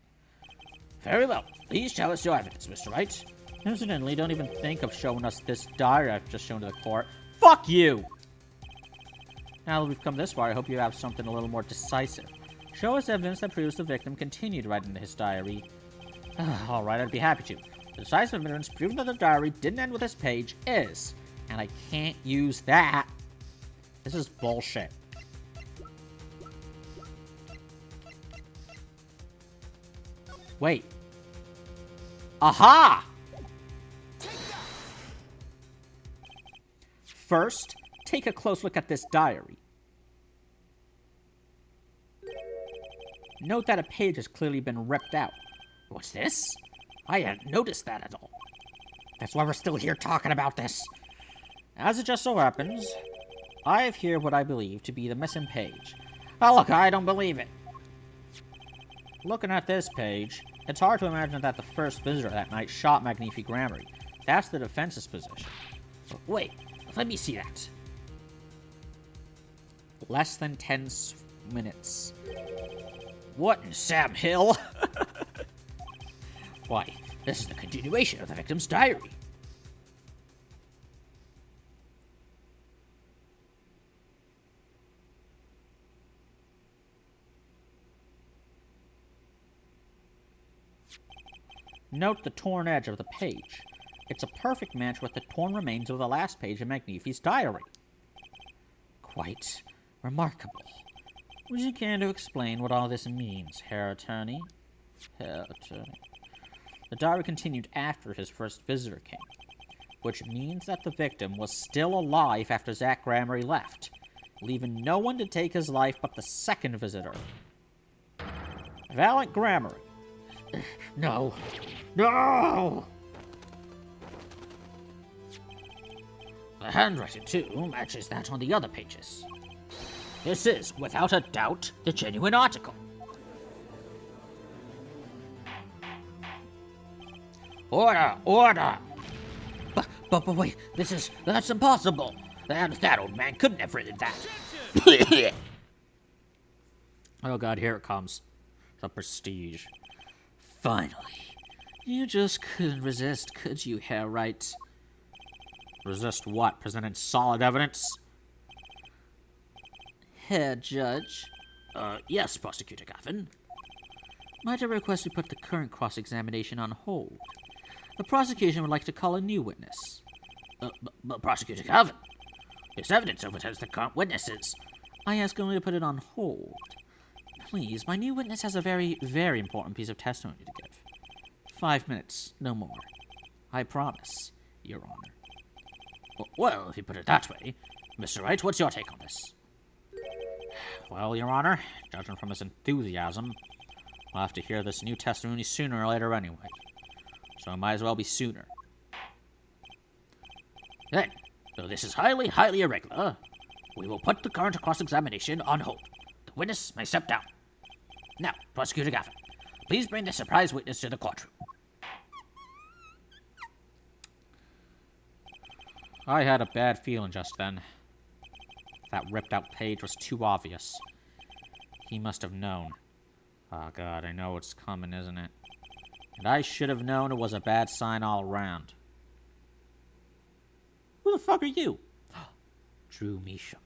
Very well. Please tell us your evidence, Mr. Wright. Incidentally, don't even think of showing us this diary I've just shown to the court. Fuck you! Now that we've come this far, I hope you have something a little more decisive. Show us evidence that proves the victim continued writing his diary. Alright, I'd be happy to. The decisive evidence proving that the diary didn't end with this page is, and I can't use that. This is bullshit. Wait. Aha! First, take a close look at this diary. Note that a page has clearly been ripped out. What's this? I hadn't noticed that at all. That's why we're still here talking about this. As it just so happens, I have here what I believe to be the missing page. Oh, look, I don't believe it. Looking at this page, it's hard to imagine that the first visitor that night shot Magnific Gramery. That's the defense's position. Wait, let me see that. Less than 10 minutes. What in Sam Hill? Why, this is the continuation of the victim's diary. Note the torn edge of the page. It's a perfect match with the torn remains of the last page of Magnifi's diary. Quite remarkable. Would you care to explain what all this means, Herr Attorney? Herr Attorney. The diary continued after his first visitor came, which means that the victim was still alive after Zach Gramery left, leaving no one to take his life but the second visitor. Valiant Gramery. No. No! The handwriting, too, matches that on the other pages. This is, without a doubt, the genuine article. Order! Order! But wait, that's impossible. That old man couldn't have written that. Oh god, here it comes. The prestige. Finally. You just couldn't resist, could you, Herr Wright? Resist what? Presenting solid evidence? Herr Judge? Yes, Prosecutor Gaffin. Might I request we put the current cross-examination on hold? The prosecution would like to call a new witness. But Prosecutor Gaffin, this evidence overturns the current witnesses. I ask only to put it on hold. Please, my new witness has a very, very important piece of testimony to give. 5 minutes, no more. I promise, Your Honor. Well, if you put it that way, Mr. Wright, what's your take on this? Well, Your Honor, judging from his enthusiasm, we'll have to hear this new testimony sooner or later anyway. So it might as well be sooner. Then, though this is highly, highly irregular, we will put the current cross-examination on hold. The witness may step down. Now, Prosecutor Gaffin, please bring the surprise witness to the courtroom. I had a bad feeling just then. That ripped-out page was too obvious. He must have known. Oh god, I know it's coming, isn't it? And I should have known it was a bad sign all around. Who the fuck are you? Drew Measham.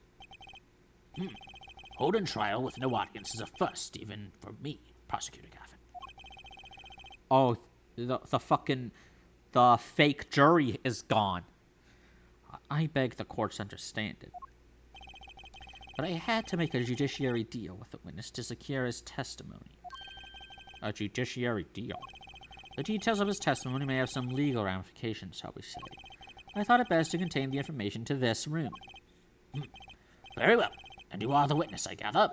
Holding trial with no audience is a first, even for me, Prosecutor Gaffin. Oh, the fake jury is gone. I beg the courts understand it. But I had to make a judiciary deal with the witness to secure his testimony. A judiciary deal? The details of his testimony may have some legal ramifications, shall we say. I thought it best to contain the information to this room. Very well. And you are the witness, I gather?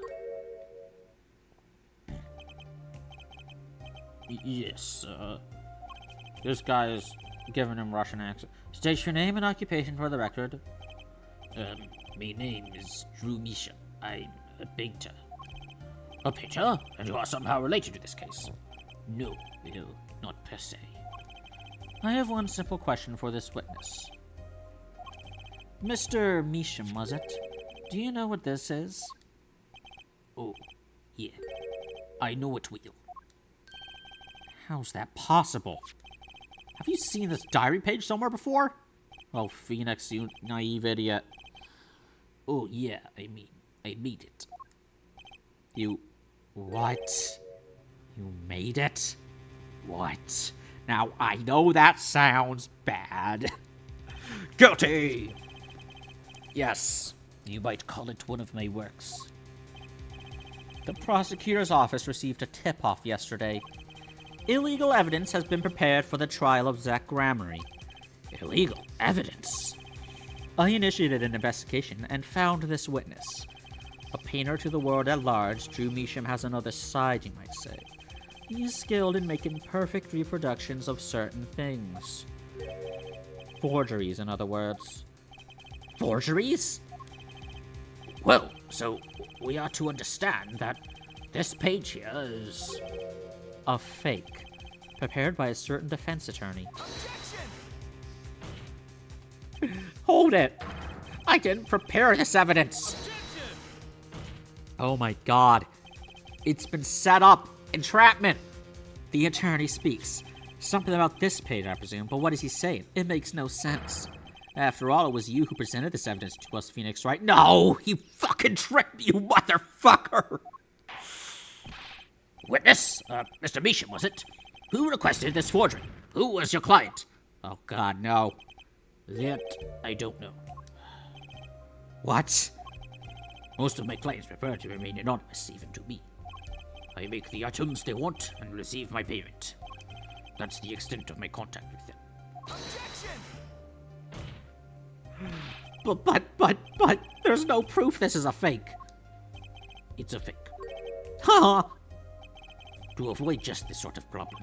Yes, this guy is giving him Russian accent. State your name and occupation for the record. My name is Drew Measham. I'm a painter. A painter? And you are somehow related to this case? No, not per se. I have one simple question for this witness. Mr. Measham, was it? Do you know what this is? Oh, yeah. I know it will. How's that possible? Have you seen this diary page somewhere before? Oh, Phoenix, you naive idiot. Oh, yeah, I made it. You... what? You made it? What? Now, I know that sounds bad. Guilty! Yes. You might call it one of my works. The prosecutor's office received a tip-off yesterday. Illegal evidence has been prepared for the trial of Zach Gramery. Illegal evidence? I initiated an investigation and found this witness. A painter to the world at large, Drew Measham has another side, you might say. He is skilled in making perfect reproductions of certain things. Forgeries, in other words. Forgeries? Well, so we are to understand that this page here is... a fake, prepared by a certain defense attorney. Hold it! I didn't prepare this evidence! Oh my god. It's been set up! Entrapment! The attorney speaks. Something about this page, I presume, but what is he saying? It makes no sense. After all, it was you who presented this evidence to us, Phoenix, right? No! You fucking tricked me, you motherfucker! Witness, Mr. Measham, was it? Who requested this forgery? Who was your client? Oh God, no. That I don't know. What? Most of my clients prefer to remain anonymous, even to me. I make the items they want and receive my payment. That's the extent of my contact with them. But, there's no proof this is a fake. It's a fake. Huh? To avoid just this sort of problem,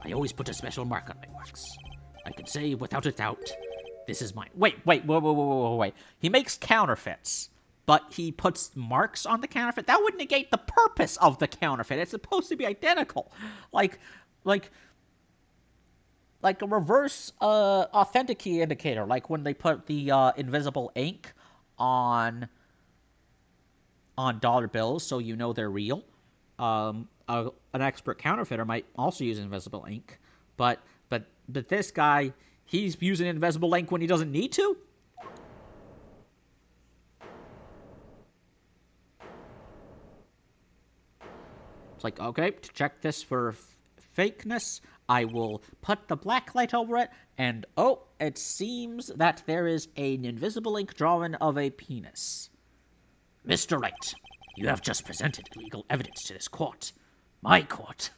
I always put a special mark on my works. I can say without a doubt, this is mine. Wait. He makes counterfeits, but he puts marks on the counterfeit? That would negate the purpose of the counterfeit. It's supposed to be identical. Like a reverse authentic key indicator, like when they put the invisible ink on dollar bills so you know they're real. An expert counterfeiter might also use invisible ink, but this guy, he's using invisible ink when he doesn't need to? It's like, okay, to check this for fakeness, I will put the black light over it, and oh, it seems that there is an invisible ink drawing of a penis. Mr. Wright, you have just presented illegal evidence to this court. My court.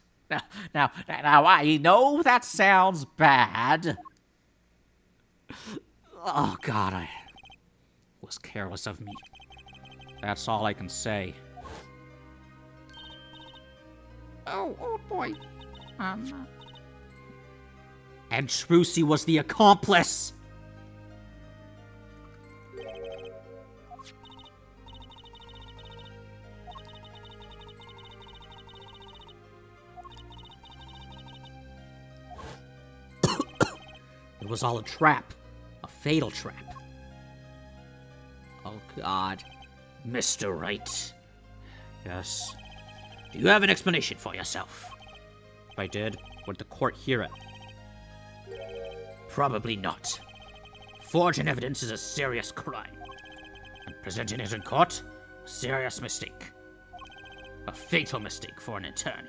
Now, I know that sounds bad. Oh, God, I was careless of me. That's all I can say. Oh boy. And Trucy was the accomplice! It was all a trap. A fatal trap. Oh, God. Mr. Wright, Yes. do you have an explanation for yourself? If I did, would the court hear it? Probably not. Forging evidence is a serious crime. And presenting it in court, a serious mistake. A fatal mistake for an attorney.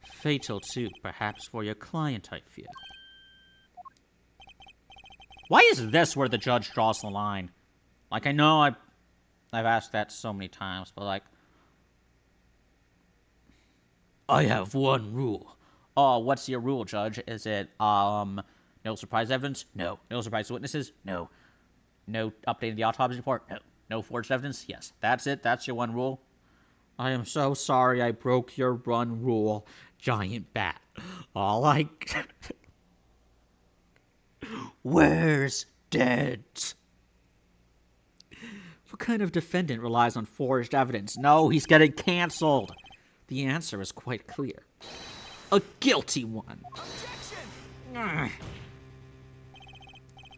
Fatal, too, perhaps, for your client, I fear. Why is this where the judge draws the line? Like, I know I've asked that so many times, but, like... I have one rule. Oh, what's your rule, Judge? Is it, no surprise evidence? No. No surprise witnesses? No. No updating the autopsy report? No. No forged evidence? Yes. That's it? That's your one rule? I am so sorry I broke your one rule, giant bat. All I... Where's dead? What kind of defendant relies on forged evidence? No, he's getting canceled. The answer is quite clear. A guilty one.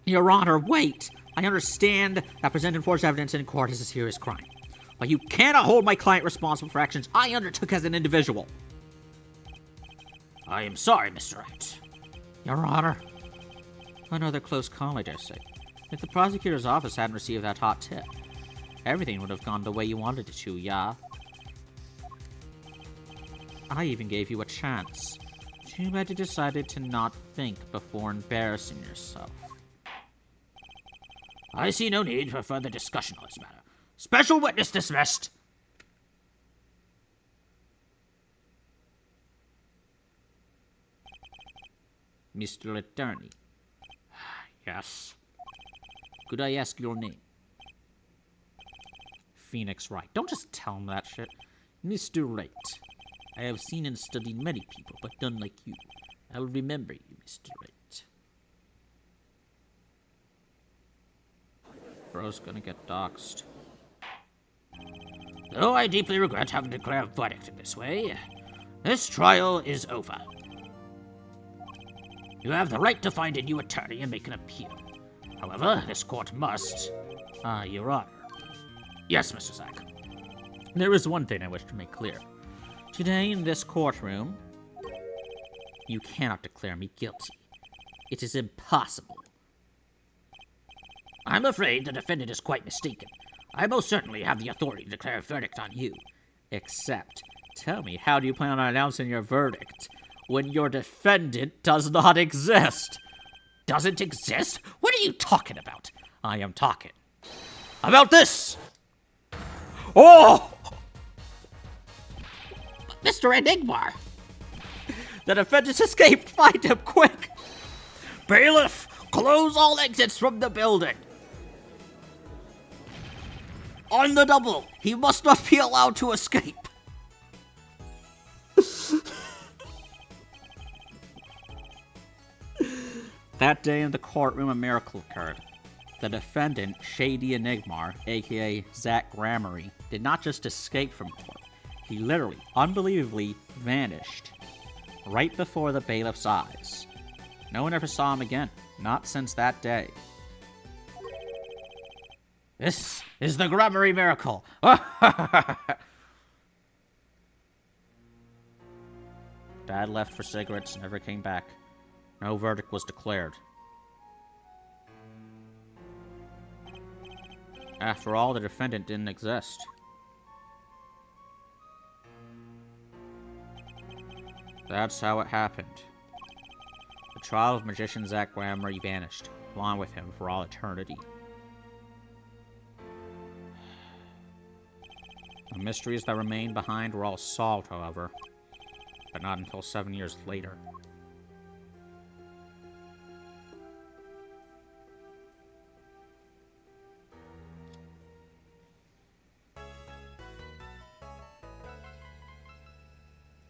Your Honor, wait. I understand that presenting forged evidence in court is a serious crime. But you cannot hold my client responsible for actions I undertook as an individual. I am sorry, Mr. Wright. Your Honor, another close call, I dare say. If the prosecutor's office hadn't received that hot tip, everything would have gone the way you wanted it to, yeah? I even gave you a chance. Too bad you decided to not think before embarrassing yourself. I see no need for further discussion on this matter. Special witness dismissed. Mr. Attorney, Yes. could I ask your name? Phoenix Wright. Don't just tell him that shit. Mr. Wright, I have seen and studied many people, but none like you. I'll remember you, Mr. Wright. Bro's gonna get doxxed. Though I deeply regret having to declare a verdict in this way, this trial is over. You have the right to find a new attorney and make an appeal. However, this court must... Your Honor. Yes, Mr. Zack. There is one thing I wish to make clear. Today, in this courtroom, you cannot declare me guilty. It is impossible. I'm afraid the defendant is quite mistaken. I most certainly have the authority to declare a verdict on you. Except, Tell me, how do you plan on announcing your verdict when your defendant does not exist? Doesn't exist? What are you talking about? I am talking about this! Oh! Mr. Enigma! The defendant escaped! Find him, quick! Bailiff, close all exits from the building! On the double, he must not be allowed to escape! That day in the courtroom, a miracle occurred. The defendant, Shady Enigmar, aka Zach Gramery, did not just escape from court. He literally, unbelievably, vanished. Right before the bailiff's eyes. No one ever saw him again. Not since that day. This is the Gramery miracle! Dad left for cigarettes and never came back. No verdict was declared. After all, the defendant didn't exist. That's how it happened. The trial of magician Zach Gramery vanished, along with him for all eternity. The mysteries that remained behind were all solved, however, but not until 7 years later.